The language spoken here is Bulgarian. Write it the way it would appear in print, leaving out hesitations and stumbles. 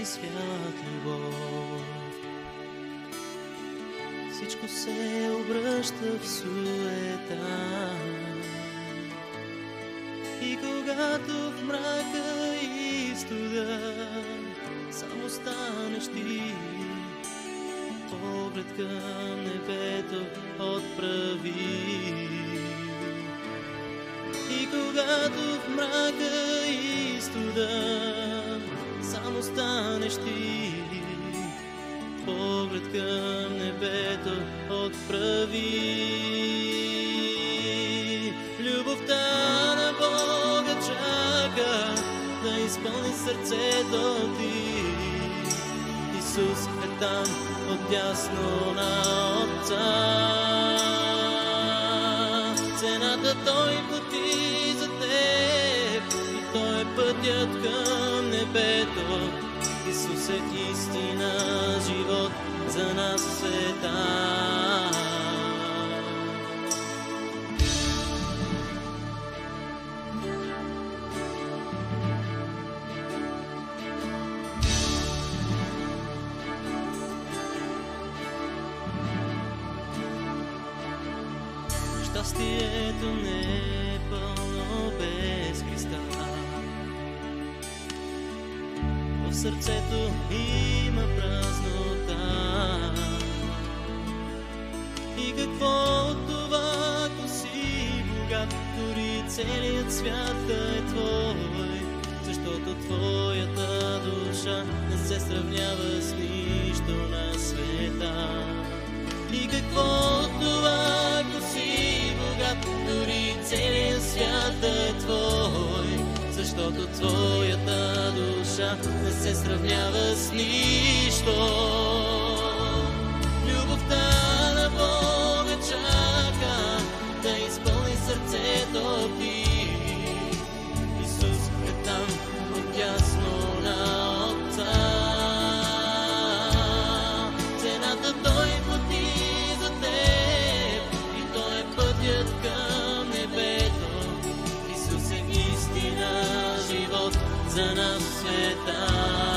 Свят любов. Всичко се обръща в суета и когато в мрака и студа само станеш ти, поглед към небето отправи. И когато в мрака и студа само станеш ти, поглед към небето отправи. Любовта на Бога чака да изпълни сърцето ти. Исус е там отдясно на Отца. Цената Той плати за теб и Той е пътят към небето. Исус е истина, живот за нас в света. Щастието не е пълно без Христа. В сърцето има празнота. И какво от това, ако си богат, дори целият свят да е твой, защото твоята душа не се сравнява с нищо на света. И какво от това, ако си богат, дори целият свят да е твой, защото твоята душа не се сравнява с нищо. Любовта на Бога чака да изпълни сърцето ти. Исус е там отдясно на Отца. Цената Той плати за теб и Той е пътят към небето. Исус е истина, живот за нас в света.